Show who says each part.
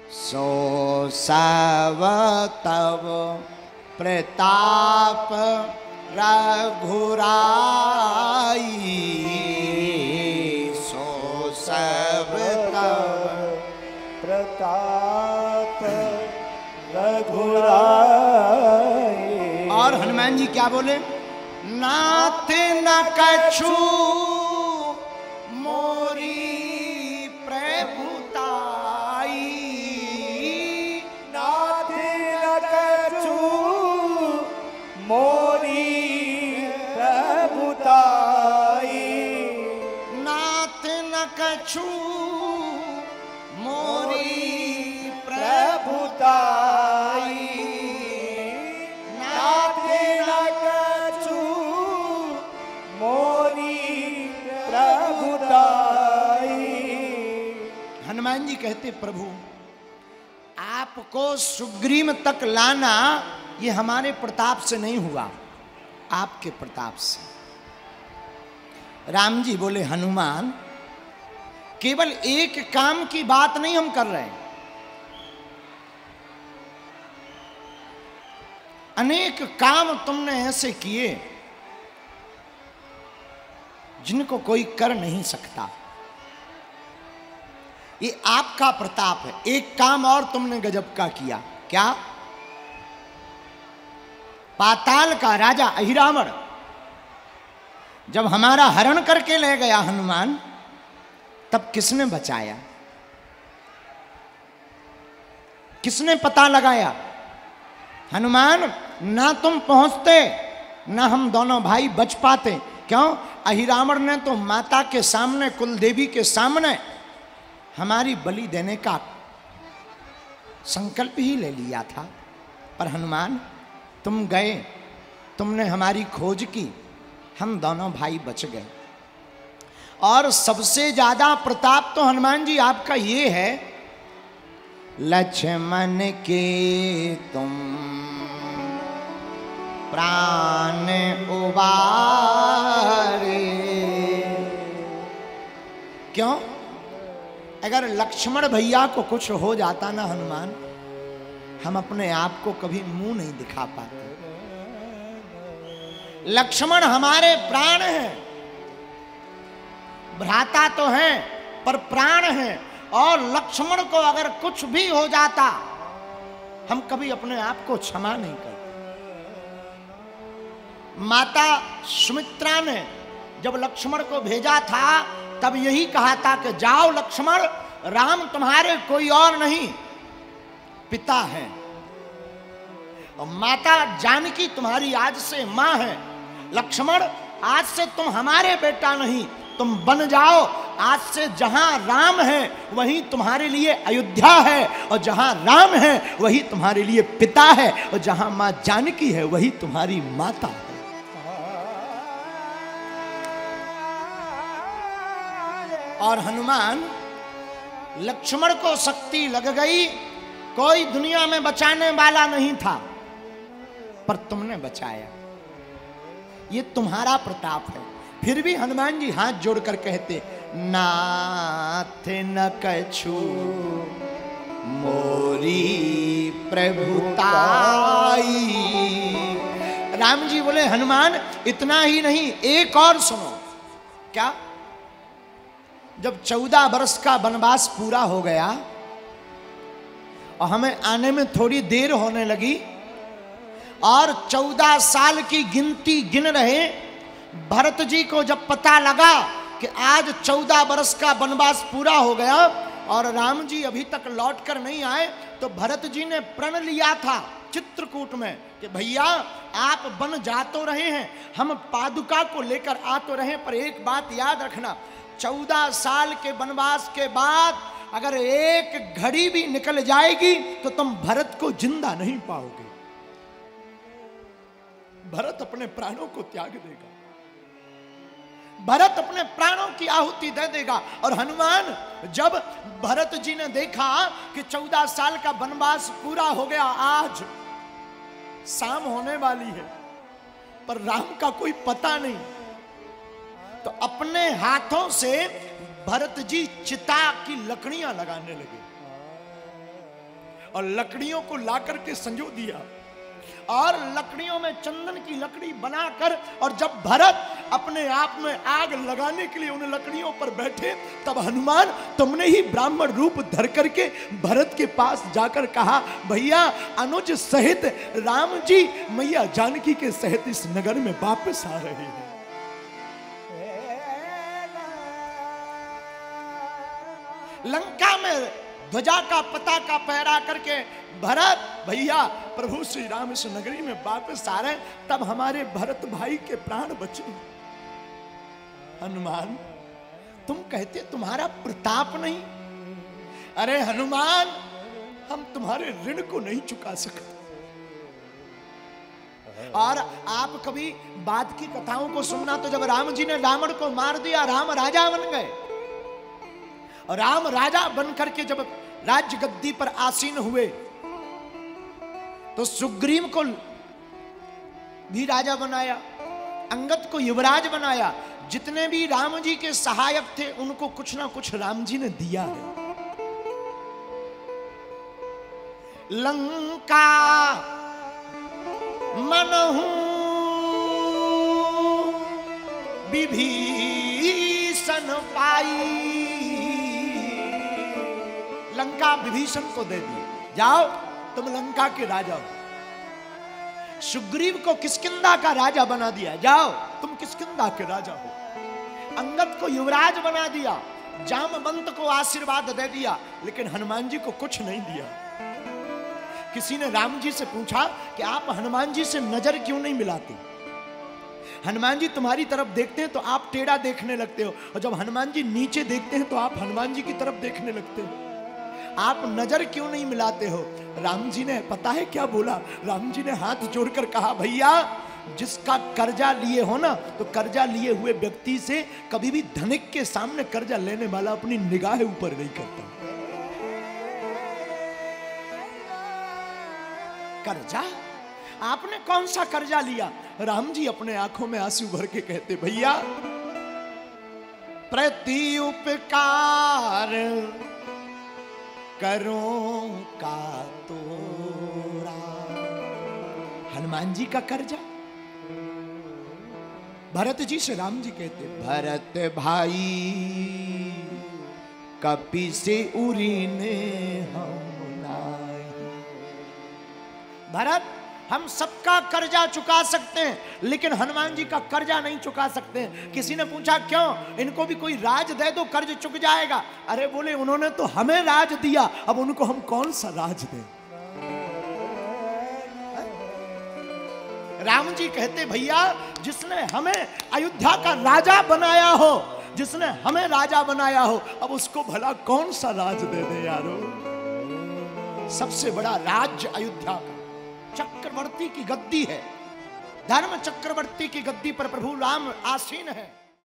Speaker 1: सो सब तब प्रताप रघुराई, सो सब तब
Speaker 2: प्रताप रघुराई।
Speaker 1: और हनुमान जी क्या बोले? नाथ न कछु मोरी प्रभुताई,
Speaker 2: नाथ न कछु मोरी प्रभुताई,
Speaker 1: नाथ न कछु मोरी प्रभुताई,
Speaker 2: नाथ न कछु मोरी प्रभुताई।
Speaker 1: हनुमान जी कहते प्रभु आपको सुग्रीव तक लाना ये हमारे प्रताप से नहीं हुआ, आपके प्रताप से। राम जी बोले हनुमान केवल एक काम की बात नहीं हम कर रहे, अनेक काम तुमने ऐसे किए जिनको कोई कर नहीं सकता। ये आपका प्रताप है। एक काम और तुमने गजब का किया। क्या? पाताल का राजा अहिरावण जब हमारा हरण करके ले गया हनुमान, तब किसने बचाया? किसने पता लगाया? हनुमान ना तुम पहुंचते ना हम दोनों भाई बच पाते। क्यों? अहिरावण ने तो माता के सामने, कुल देवी के सामने हमारी बलि देने का संकल्प ही ले लिया था। पर हनुमान तुम गए, तुमने हमारी खोज की, हम दोनों भाई बच गए। और सबसे ज्यादा प्रताप तो हनुमान जी आपका ये है, लक्ष्मण के तुम प्राण उबारे। क्यों? अगर लक्ष्मण भैया को कुछ हो जाता ना हनुमान, हम अपने आप को कभी मुंह नहीं दिखा पाते। लक्ष्मण हमारे प्राण हैं, भ्राता तो हैं पर प्राण हैं, और लक्ष्मण को अगर कुछ भी हो जाता हम कभी अपने आप को क्षमा नहीं करते। माता सुमित्रा ने जब लक्ष्मण को भेजा था तब यही कहा था कि जाओ लक्ष्मण, राम तुम्हारे कोई और नहीं पिता है, और माता जानकी तुम्हारी आज से मां है। लक्ष्मण आज से तुम हमारे बेटा नहीं, तुम बन जाओ। आज से जहां राम है वहीं तुम्हारे लिए अयोध्या है, और जहां राम है वही तुम्हारे लिए पिता है, और जहां मां जानकी है वही तुम्हारी माता है। और हनुमान, लक्ष्मण को शक्ति लग गई, कोई दुनिया में बचाने वाला नहीं था, पर तुमने बचाया। ये तुम्हारा प्रताप है। फिर भी हनुमान जी हाथ जोड़कर कहते, नाथ न कछु मोरी प्रभुताई। राम जी बोले हनुमान इतना ही नहीं, एक और सुनो। क्या? जब 14 वर्ष का वनवास पूरा हो गया और हमें आने में थोड़ी देर होने लगी, और 14 साल की गिनती गिन रहे, भरत जी को जब पता लगा कि आज 14 वर्ष का वनवास पूरा हो गया और राम जी अभी तक लौट कर नहीं आए, तो भरत जी ने प्रण लिया था चित्रकूट में कि भैया आप वन जा तो रहे हैं, हम पादुका को लेकर आ तो रहे, पर एक बात याद रखना, 14 साल के वनवास के बाद अगर एक घड़ी भी निकल जाएगी तो तुम भरत को जिंदा नहीं पाओगे। भरत अपने प्राणों को त्याग देगा, भरत अपने प्राणों की आहुति दे देगा। और हनुमान, जब भरत जी ने देखा कि 14 साल का वनवास पूरा हो गया, आज शाम होने वाली है पर राम का कोई पता नहीं, तो अपने हाथों से भरत जी चिता की लकड़ियां लगाने लगे। और लकड़ियों को ला करके संजो दिया और लकड़ियों में चंदन की लकड़ी बनाकर, और जब भरत अपने आप में आग लगाने के लिए उन लकड़ियों पर बैठे, तब हनुमान तुमने ही ब्राह्मण रूप धर करके भरत के पास जाकर कहा, भैया अनुज सहित राम जी मैया जानकी के सहित इस नगर में वापस आ रहे हैं। लंका में ध्वजा का पताका फहरा करके भरत भैया प्रभु श्री राम इस नगरी में वापस आ रहे, तब हमारे भरत भाई के प्राण बचे। हनुमान तुम कहते तुम्हारा प्रताप नहीं, अरे हनुमान हम तुम्हारे ऋण को नहीं चुका सकते। और आप कभी बाद की कथाओं को सुनना, तो जब राम जी ने रावण को मार दिया, राम राजा बन गए, और राम राजा बन करके जब राज्य गद्दी पर आसीन हुए, तो सुग्रीव को भी राजा बनाया, अंगद को युवराज बनाया। जितने भी राम जी के सहायक थे उनको कुछ ना कुछ राम जी ने दिया है। लंका मनहु विभीषण पाई, लंका विभीषण को दे दी, जाओ तुम लंका के राजा हो। सुग्रीव को किष्किंधा का राजा बना दिया, जाओ तुम किष्किंधा के राजा हो। अंगद को युवराज बना दिया, जामवंत को आशीर्वाद दे दिया, लेकिन हनुमान जी को कुछ नहीं दिया। किसी ने राम जी से पूछा कि आप हनुमान जी से नजर क्यों नहीं मिलाते? हनुमान जी तुम्हारी तरफ देखते हैं तो आप टेढ़ा देखने लगते हो, और जब हनुमान जी नीचे देखते हैं तो आप हनुमान जी की तरफ देखने लगते हो। आप नजर क्यों नहीं मिलाते हो? राम जी ने पता है क्या बोला? राम जी ने हाथ जोड़कर कहा, भैया जिसका कर्जा लिए हो ना, तो कर्जा लिए हुए व्यक्ति से कभी भी धनिक के सामने कर्जा लेने वाला अपनी निगाह ऊपर नहीं करता। कर्जा? आपने कौन सा कर्जा लिया? राम जी अपने आंखों में आंसू भर के कहते, भैया प्रति उपकार करो का तोरा। हनुमान जी का कर्जा। भरत जी से राम जी कहते, भरत भाई कपि से उरीने हम नाही। भरत हम सबका कर्जा चुका सकते हैं, लेकिन हनुमान जी का कर्जा नहीं चुका सकते। किसी ने पूछा क्यों? इनको भी कोई राज दे दो कर्ज चुक जाएगा। अरे बोले उन्होंने तो हमें राज दिया, अब उनको हम कौन सा राज दें? राम जी कहते, भैया जिसने हमें अयोध्या का राजा बनाया हो, जिसने हमें राजा बनाया हो, अब उसको भला कौन सा राज दे दे यारो? सबसे बड़ा राज्य अयोध्या का चक्रवर्ती की गद्दी है। धर्म चक्रवर्ती की गद्दी पर प्रभु राम आसीन है।